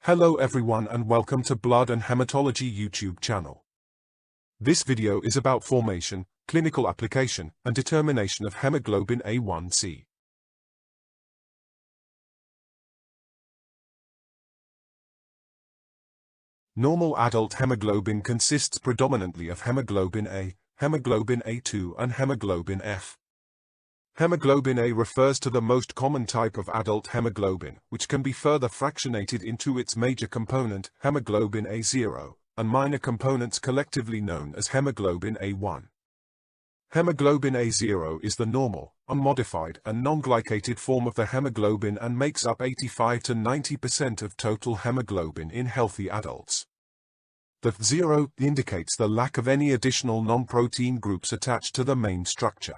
Hello everyone and welcome to Blood and Hematology YouTube channel. This video is about formation, clinical application, and determination of hemoglobin A1c. Normal adult hemoglobin consists predominantly of hemoglobin A, hemoglobin A2 and hemoglobin F. Hemoglobin A refers to the most common type of adult hemoglobin, which can be further fractionated into its major component, hemoglobin A0, and minor components collectively known as hemoglobin A1. Hemoglobin A0 is the normal, unmodified and non-glycated form of the hemoglobin and makes up 85 to 90% of total hemoglobin in healthy adults. The 0 indicates the lack of any additional non-protein groups attached to the main structure.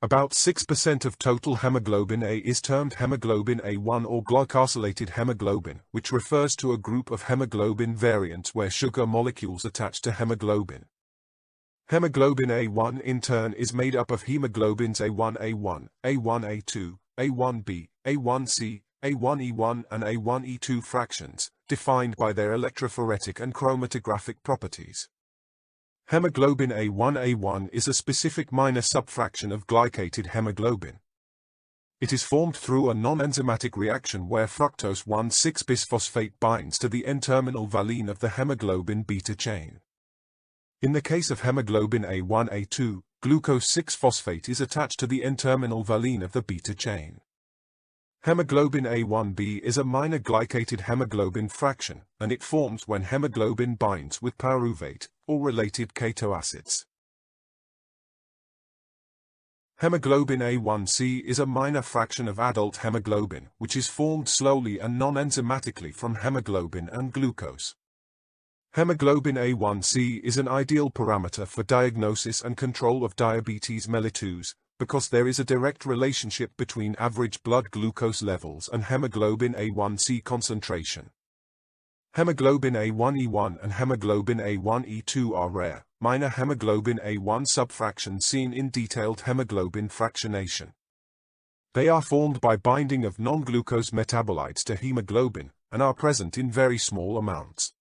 About 6% of total hemoglobin A is termed hemoglobin A1 or glycosylated hemoglobin, which refers to a group of hemoglobin variants where sugar molecules attach to hemoglobin. Hemoglobin A1 in turn is made up of hemoglobins A1A1, A1A2, A1B, A1C, A1E1 and A1E2 fractions, defined by their electrophoretic and chromatographic properties. Hemoglobin A1A1 is a specific minor subfraction of glycated hemoglobin. It is formed through a non-enzymatic reaction where fructose 1,6-bisphosphate binds to the N-terminal valine of the hemoglobin beta chain. In the case of hemoglobin A1A2, glucose 6-phosphate is attached to the N-terminal valine of the beta chain. Hemoglobin A1b is a minor glycated hemoglobin fraction, and it forms when hemoglobin binds with pyruvate, or related ketoacids. Hemoglobin A1c is a minor fraction of adult hemoglobin, which is formed slowly and non-enzymatically from hemoglobin and glucose. Hemoglobin A1c is an ideal parameter for diagnosis and control of diabetes mellitus, because there is a direct relationship between average blood glucose levels and hemoglobin A1c concentration. Hemoglobin A1E1 and hemoglobin A1E2 are rare, minor hemoglobin A1 subfractions seen in detailed hemoglobin fractionation. They are formed by binding of non-glucose metabolites to hemoglobin, and are present in very small amounts.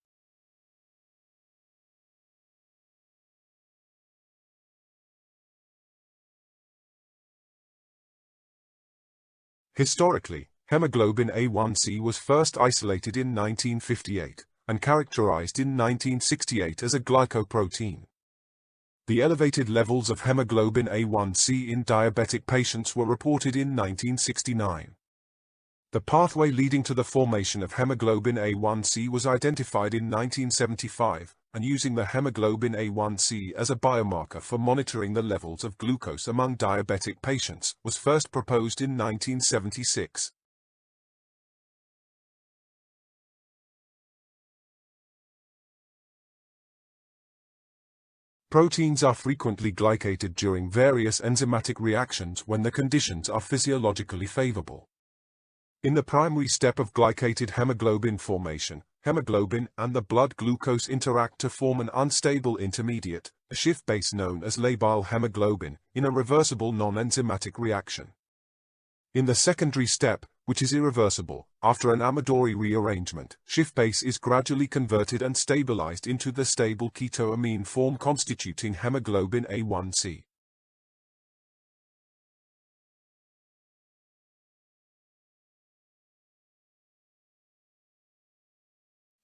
Historically, hemoglobin A1c was first isolated in 1958, and characterized in 1968 as a glycoprotein. The elevated levels of hemoglobin A1c in diabetic patients were reported in 1969. The pathway leading to the formation of hemoglobin A1c was identified in 1975, and using the hemoglobin A1c as a biomarker for monitoring the levels of glucose among diabetic patients was first proposed in 1976. Proteins are frequently glycated during various enzymatic reactions when the conditions are physiologically favorable. In the primary step of glycated hemoglobin formation, hemoglobin and the blood glucose interact to form an unstable intermediate, a Schiff base known as labile hemoglobin, in a reversible non-enzymatic reaction. In the secondary step, which is irreversible, after an Amadori rearrangement, Schiff base is gradually converted and stabilized into the stable ketoamine form constituting hemoglobin A1c.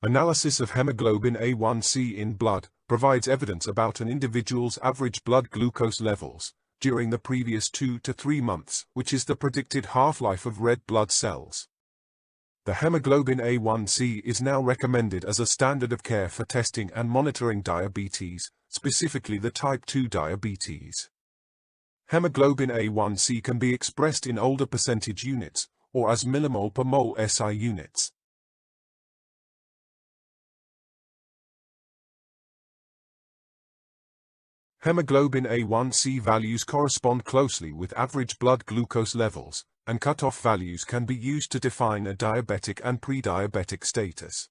Analysis of hemoglobin A1c in blood provides evidence about an individual's average blood glucose levels during the previous 2 to 3 months, which is the predicted half-life of red blood cells. The hemoglobin A1c is now recommended as a standard of care for testing and monitoring diabetes, specifically the type 2 diabetes. Hemoglobin A1c can be expressed in older percentage units, or as millimole per mole SI units. Hemoglobin A1c values correspond closely with average blood glucose levels, and cutoff values can be used to define a diabetic and pre-diabetic status.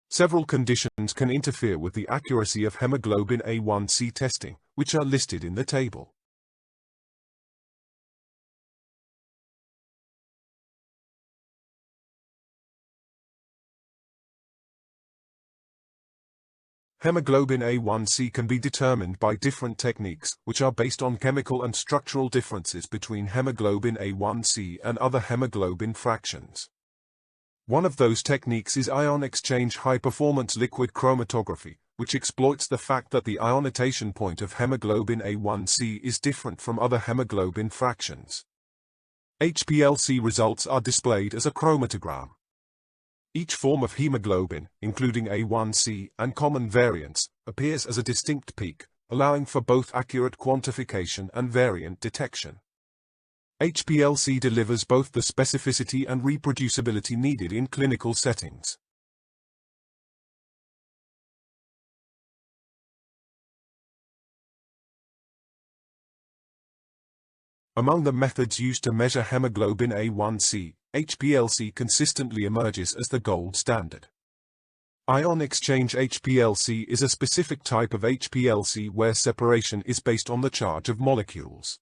Several conditions can interfere with the accuracy of hemoglobin A1c testing, which are listed in the table. Hemoglobin A1c can be determined by different techniques, which are based on chemical and structural differences between hemoglobin A1c and other hemoglobin fractions. One of those techniques is ion exchange high-performance liquid chromatography, which exploits the fact that the ionization point of hemoglobin A1c is different from other hemoglobin fractions. HPLC results are displayed as a chromatogram. Each form of hemoglobin, including A1c and common variants, appears as a distinct peak, allowing for both accurate quantification and variant detection. HPLC delivers both the specificity and reproducibility needed in clinical settings. Among the methods used to measure hemoglobin A1c, HPLC consistently emerges as the gold standard. Ion exchange HPLC is a specific type of HPLC where separation is based on the charge of molecules.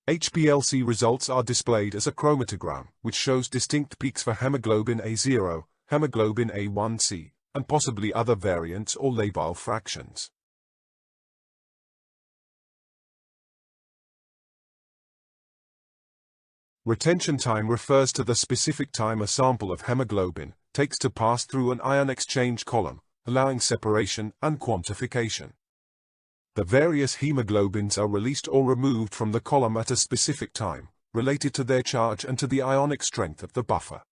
HPLC results are displayed as a chromatogram, which shows distinct peaks for hemoglobin A0, hemoglobin A1c, and possibly other variants or labile fractions. Retention time refers to the specific time a sample of hemoglobin takes to pass through an ion exchange column, allowing separation and quantification. The various hemoglobins are released or removed from the column at a specific time, related to their charge and to the ionic strength of the buffer.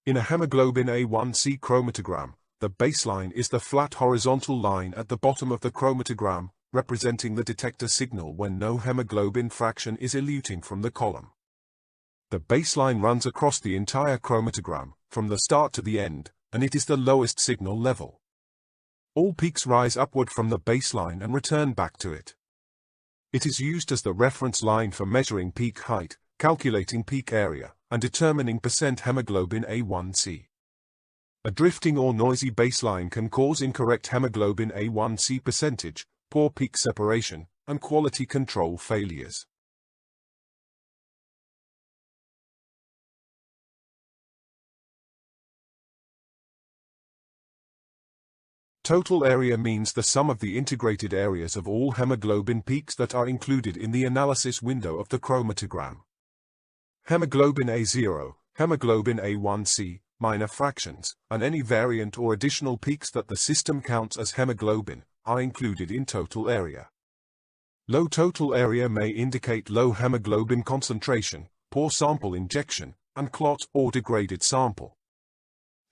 In a hemoglobin A1c chromatogram, the baseline is the flat horizontal line at the bottom of the chromatogram, representing the detector signal when no hemoglobin fraction is eluting from the column. The baseline runs across the entire chromatogram, from the start to the end, and it is the lowest signal level. All peaks rise upward from the baseline and return back to it. It is used as the reference line for measuring peak height, calculating peak area, and determining percent hemoglobin A1c. A drifting or noisy baseline can cause incorrect hemoglobin A1c percentage, poor peak separation, and quality control failures. Total area means the sum of the integrated areas of all hemoglobin peaks that are included in the analysis window of the chromatogram. Hemoglobin A0, hemoglobin A1c, minor fractions, and any variant or additional peaks that the system counts as hemoglobin, are included in total area. Low total area may indicate low hemoglobin concentration, poor sample injection, and clot or degraded sample.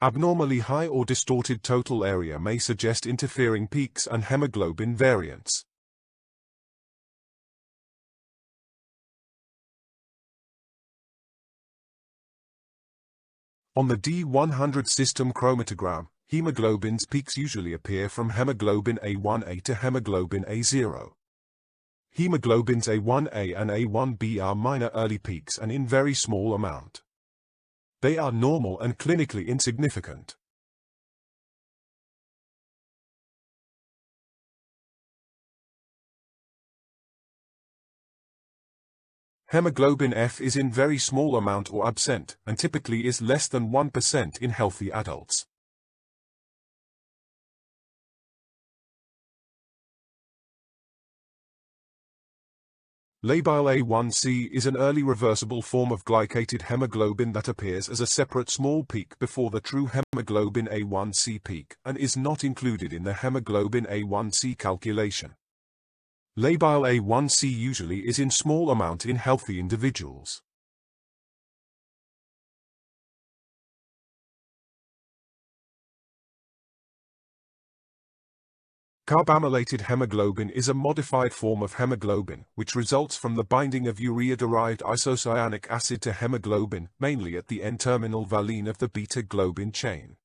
Abnormally high or distorted total area may suggest interfering peaks and hemoglobin variants. On the D100 system chromatogram, hemoglobin's peaks usually appear from hemoglobin A1a to hemoglobin A0. Hemoglobins A1a and A1b are minor early peaks and in very small amount. They are normal and clinically insignificant. Hemoglobin F is in very small amount or absent, and typically is less than 1% in healthy adults. Labile A1c is an early reversible form of glycated hemoglobin that appears as a separate small peak before the true hemoglobin A1c peak and is not included in the hemoglobin A1c calculation. Labile A1c usually is in small amount in healthy individuals. Carbamylated hemoglobin is a modified form of hemoglobin, which results from the binding of urea-derived isocyanic acid to hemoglobin, mainly at the N-terminal valine of the beta-globin chain.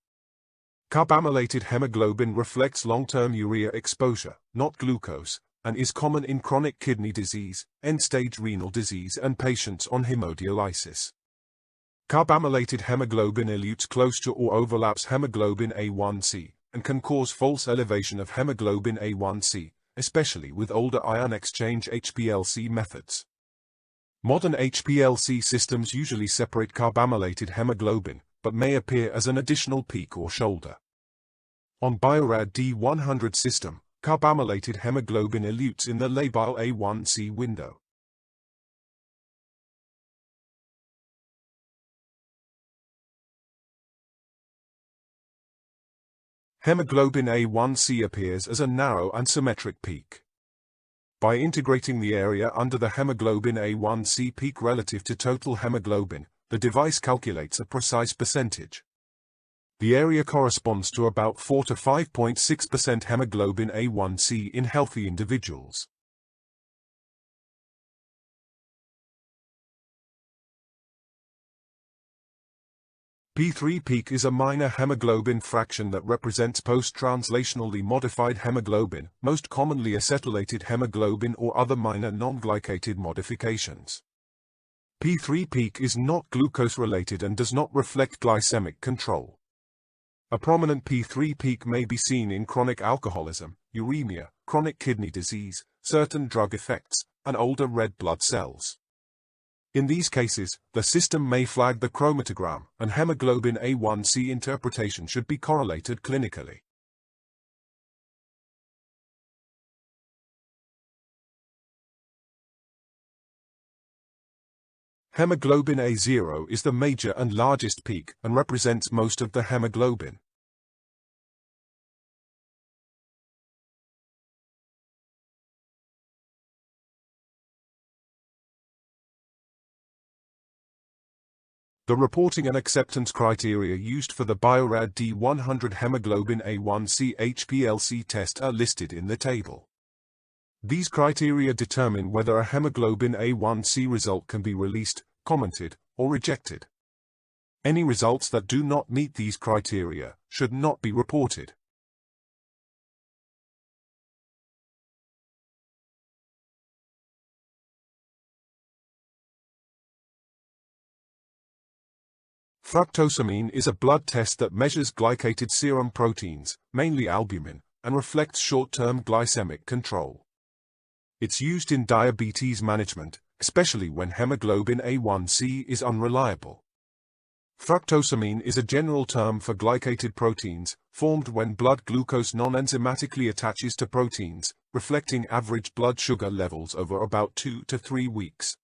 Carbamylated hemoglobin reflects long-term urea exposure, not glucose, and is common in chronic kidney disease, end-stage renal disease and patients on hemodialysis. Carbamylated hemoglobin elutes close to or overlaps hemoglobin A1c, and can cause false elevation of hemoglobin A1c, especially with older ion exchange HbA1c methods. Modern HbA1c systems usually separate carbamylated hemoglobin, but may appear as an additional peak or shoulder. On Bio-Rad D100 system, carbamylated hemoglobin elutes in the labile A1c window. Hemoglobin A1c appears as a narrow and symmetric peak. By integrating the area under the hemoglobin A1c peak relative to total hemoglobin, the device calculates a precise percentage. The area corresponds to about 4 to 5.6% hemoglobin A1c in healthy individuals. P3 peak is a minor hemoglobin fraction that represents post-translationally modified hemoglobin, most commonly acetylated hemoglobin or other minor non-glycated modifications. P3 peak is not glucose-related and does not reflect glycemic control. A prominent P3 peak may be seen in chronic alcoholism, uremia, chronic kidney disease, certain drug effects, and older red blood cells. In these cases, the system may flag the chromatogram, and hemoglobin A1c interpretation should be correlated clinically. Hemoglobin A0 is the major and largest peak and represents most of the hemoglobin. The reporting and acceptance criteria used for the Bio-Rad D100 hemoglobin A1c HbA1c test are listed in the table. These criteria determine whether a hemoglobin A1c result can be released, commented, or rejected. Any results that do not meet these criteria should not be reported. Fructosamine is a blood test that measures glycated serum proteins, mainly albumin, and reflects short-term glycemic control. It's used in diabetes management, especially when hemoglobin A1c is unreliable. Fructosamine is a general term for glycated proteins, formed when blood glucose non-enzymatically attaches to proteins, reflecting average blood sugar levels over about 2 to 3 weeks.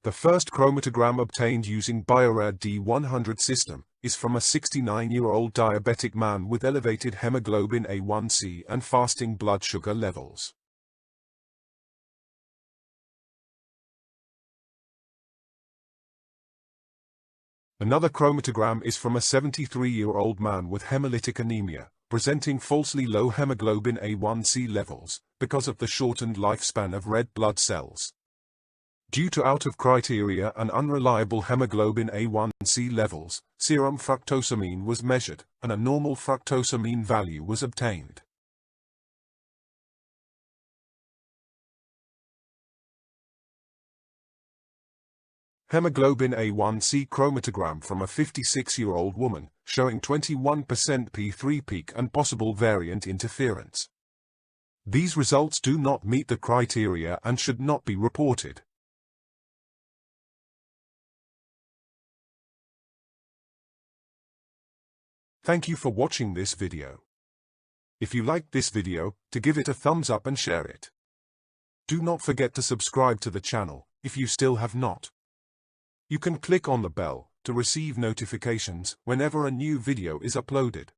The first chromatogram obtained using Bio-Rad D100 system is from a 69-year-old diabetic man with elevated hemoglobin A1c and fasting blood sugar levels. Another chromatogram is from a 73-year-old man with hemolytic anemia, presenting falsely low hemoglobin A1c levels because of the shortened lifespan of red blood cells. Due to out-of-criteria and unreliable hemoglobin A1c levels, serum fructosamine was measured, and a normal fructosamine value was obtained. Hemoglobin A1c chromatogram from a 56-year-old woman, showing 21% P3 peak and possible variant interference. These results do not meet the criteria and should not be reported. Thank you for watching this video. If you liked this video, to give it a thumbs up and share it. Do not forget to subscribe to the channel, if you still have not. You can click on the bell to receive notifications whenever a new video is uploaded.